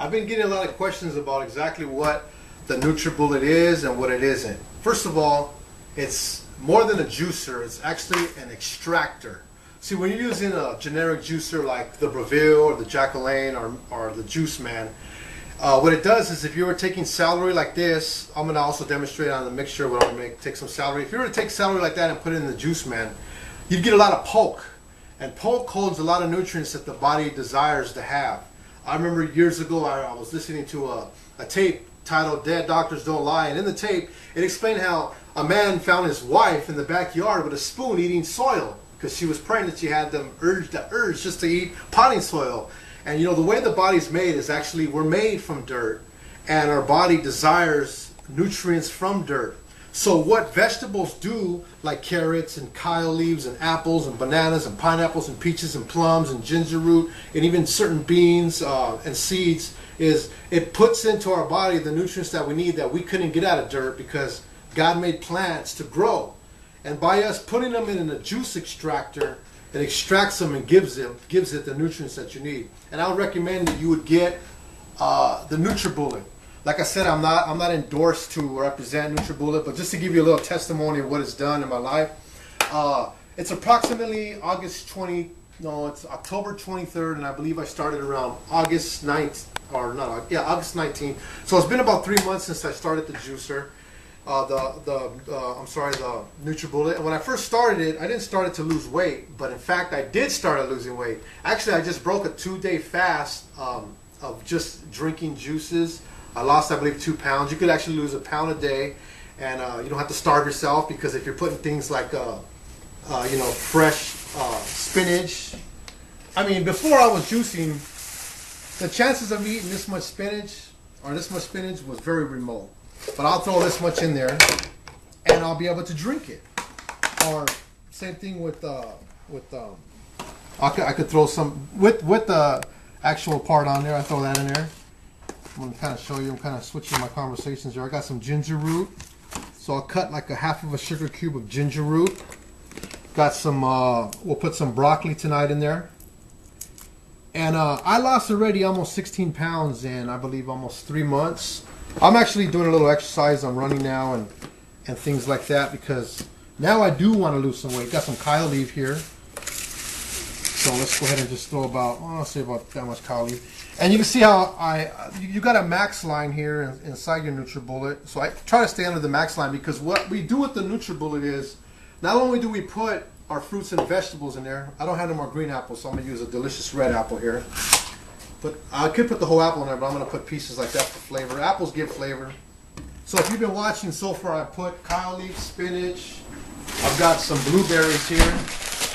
I've been getting a lot of questions about exactly what the NutriBullet is and what it isn't. First of all, it's more than a juicer, it's actually an extractor. See, when you're using a generic juicer like the Breville or the Jacqueline or the Juice Man, what it does is if you were taking celery like this, I'm going to also demonstrate on the mixture what I'm going to take some celery. If you were to take celery like that and put it in the Juice Man, you'd get a lot of pulp. And pulp holds a lot of nutrients that the body desires to have. I remember years ago I was listening to a tape titled Dead Doctors Don't Lie, and in the tape it explained how a man found his wife in the backyard with a spoon eating soil because she was pregnant. She had the urge just to eat potting soil. And you know, the way the body's made is actually we're made from dirt, and our body desires nutrients from dirt. So what vegetables do, like carrots and kale leaves and apples and bananas and pineapples and peaches and plums and ginger root and even certain beans and seeds, is it puts into our body the nutrients that we need that we couldn't get out of dirt because God made plants to grow. And by us putting them in a juice extractor, it extracts them and gives it the nutrients that you need. And I would recommend that you would get the NutriBullet. Like I said, I'm not endorsed to represent NutriBullet, but just to give you a little testimony of what it's done in my life. It's approximately it's October 23rd, and I believe I started around August 9th, August 19th. So it's been about 3 months since I started the juicer, the NutriBullet. And when I first started it, I didn't start it to lose weight, but in fact, I did start losing weight. Actually, I just broke a 2-day fast of just drinking juices. I lost, I believe, 2 pounds. You could actually lose 1 pound a day, and you don't have to starve yourself, because if you're putting things like, fresh spinach. I mean, before I was juicing, the chances of me eating this much spinach was very remote. But I'll throw this much in there, and I'll be able to drink it. Or same thing with I could throw some with the actual part on there. I throw that in there. I'm going to kind of show you, I'm kind of switching my conversations here. I got some ginger root. So I'll cut like a half of a sugar cube of ginger root. Got some, we'll put some broccoli tonight in there. And I lost already almost 16 pounds in, I believe, almost 3 months. I'm actually doing a little exercise. I'm running now and things like that, because now I do want to lose some weight. Got some kale leaf here. So let's go ahead and just throw about, I'll say about that much kale leaf. And you can see how you got a max line here inside your NutriBullet. So I try to stay under the max line, because what we do with the NutriBullet is, not only do we put our fruits and vegetables in there. I don't have no more green apples, so I'm going to use a delicious red apple here. But I could put the whole apple in there, but I'm going to put pieces like that for flavor. Apples give flavor. So if you've been watching so far, I put kale leaf, spinach. I've got some blueberries here.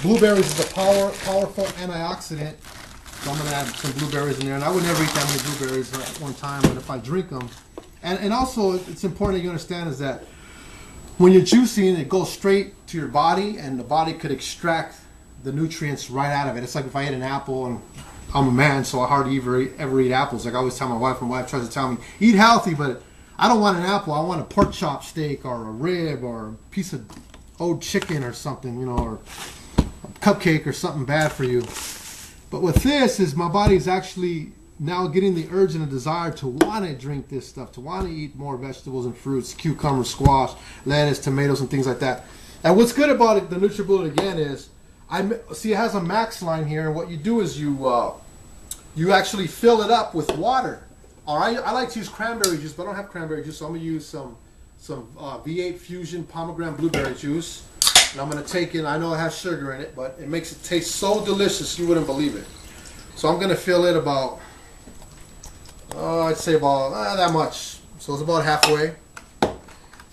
Blueberries is a powerful antioxidant. So I'm going to add some blueberries in there. And I would never eat that many blueberries at one time, but if I drink them. And also, it's important that you understand is that when you're juicing, it goes straight to your body, and the body could extract the nutrients right out of it. It's like if I ate an apple, and I'm a man, so I hardly ever eat apples. Like I always tell my wife, and my wife tries to tell me, eat healthy, but I don't want an apple. I want a pork chop steak or a rib or a piece of old chicken or something, or a cupcake or something bad for you. But with this is my body's actually now getting the urge and the desire to want to drink this stuff, to want to eat more vegetables and fruits, cucumber, squash, lettuce, tomatoes, and things like that. And what's good about it, the NutriBullet again, is see it has a max line here, and what you do is you actually fill it up with water. All right, I like to use cranberry juice, but I don't have cranberry juice, so I'm going to use some V8 Fusion pomegranate blueberry juice. And I'm going to take in, I know it has sugar in it, but it makes it taste so delicious you wouldn't believe it. So I'm going to fill it about, I'd say about that much. So it's about halfway,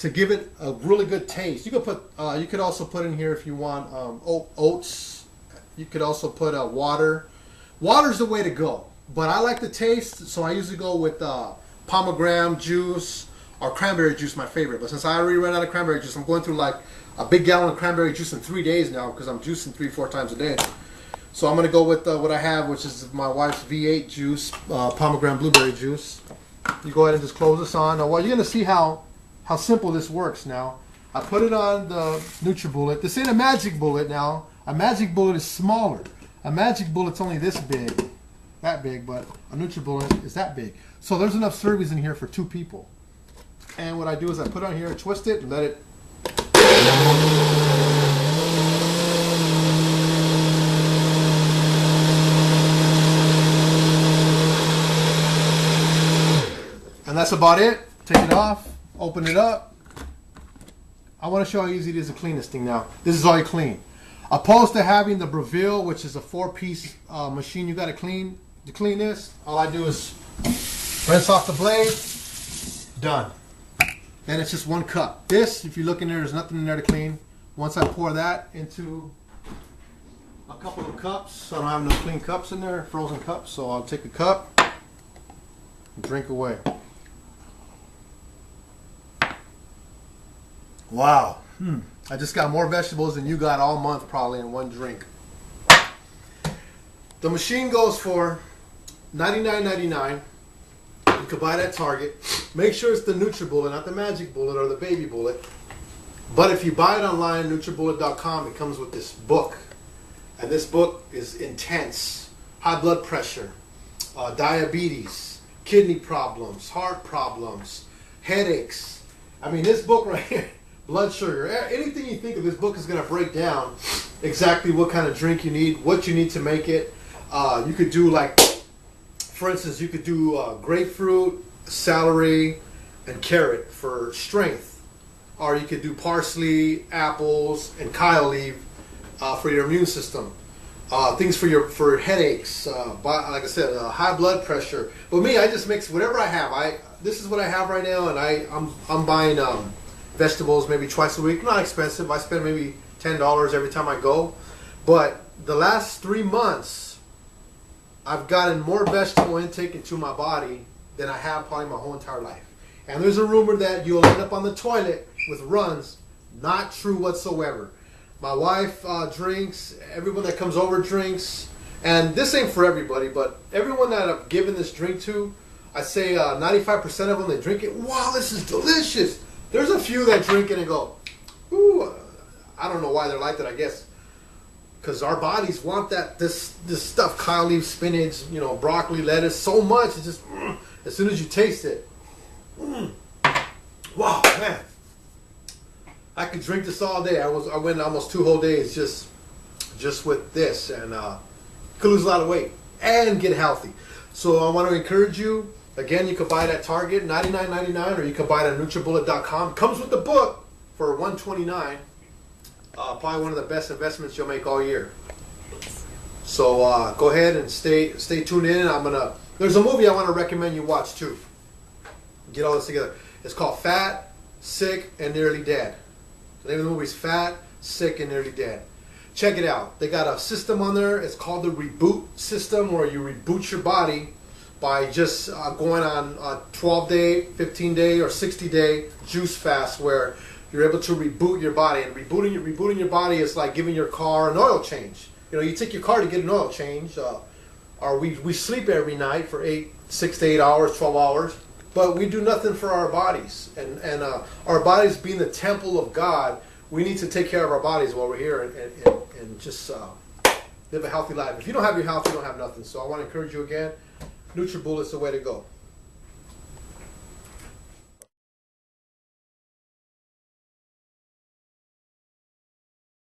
to give it a really good taste. You could also put in here, if you want, oats. You could also put water. Water's the way to go, but I like the taste, so I usually go with pomegranate juice or cranberry juice, my favorite. But since I already ran out of cranberry juice, I'm going through like a big gallon of cranberry juice in 3 days now, because I'm juicing 3-4 times a day. So I'm going to go with what I have, which is my wife's V8 juice, pomegranate blueberry juice. You go ahead and just close this on. Now, well, you're going to see how simple this works now. I put it on the NutriBullet. This ain't a magic bullet now. A magic bullet is smaller. A magic bullet's only this big. that big, but a NutriBullet is that big. So there's enough servings in here for 2 people. And what I do is I put it on here, twist it, and let it. And that's about it. Take it off, open it up. I want to show how easy it is to clean this thing now. This is all you clean. Opposed to having the Breville, which is a 4-piece machine you got to clean. To clean this, all I do is rinse off the blade, done. And it's just 1 cup. This, if you look in there, there's nothing in there to clean. Once I pour that into a couple of cups, I don't have no clean cups in there, frozen cups, so I'll take a cup and drink away. Wow. I just got more vegetables than you got all month probably in 1 drink. The machine goes for $99.99. You can buy that at Target. Make sure it's the NutriBullet, not the Magic Bullet or the Baby Bullet. But if you buy it online, nutribullet.com, it comes with this book. And this book is intense. High blood pressure, diabetes, kidney problems, heart problems, headaches. I mean, this book right here, blood sugar, anything you think of, this book is going to break down exactly what kind of drink you need, what you need to make it. You could do, like, for instance, you could do grapefruit, celery, and carrot for strength. Or you could do parsley, apples, and kale leaf for your immune system. Things for headaches, like I said, high blood pressure. But me, I just mix whatever I have. This is what I have right now, and I'm buying vegetables maybe twice a week. Not expensive. I spend maybe $10 every time I go. But the last 3 months, I've gotten more vegetable intake into my body than I have probably my whole entire life. And there's a rumor that you'll end up on the toilet with runs. Not true whatsoever. My wife drinks. Everyone that comes over drinks. And this ain't for everybody, but everyone that I've given this drink to, I say 95% of them, they drink it. Wow, this is delicious. There's a few that drink it and go, ooh, I don't know why they're like that, I guess. Because our bodies want this stuff, kale leaf, spinach, broccoli, lettuce, so much. It's just, as soon as you taste it, wow, man. I could drink this all day. I went almost 2 whole days just with this, and could lose a lot of weight and get healthy. So I want to encourage you. Again, you could buy it at Target, $99.99, or you could buy it at nutribullet.com. Comes with the book for $129. Probably one of the best investments you'll make all year. So go ahead and stay tuned in. There's a movie I want to recommend you watch too. Get all this together. It's called Fat, Sick, and Nearly Dead. The name of the movie is Fat, Sick, and Nearly Dead. Check it out. They got a system on there. It's called the reboot system, where you reboot your body by just going on a 12-day, 15-day, or 60-day juice fast, where you're able to reboot your body. And rebooting your body is like giving your car an oil change. You take your car to get an oil change, or we sleep every night for 6 to 8 hours, 12 hours, but we do nothing for our bodies. And our bodies being the temple of God, we need to take care of our bodies while we're here and just live a healthy life. If you don't have your health, you don't have nothing. So I want to encourage you again, NutriBullet's the way to go.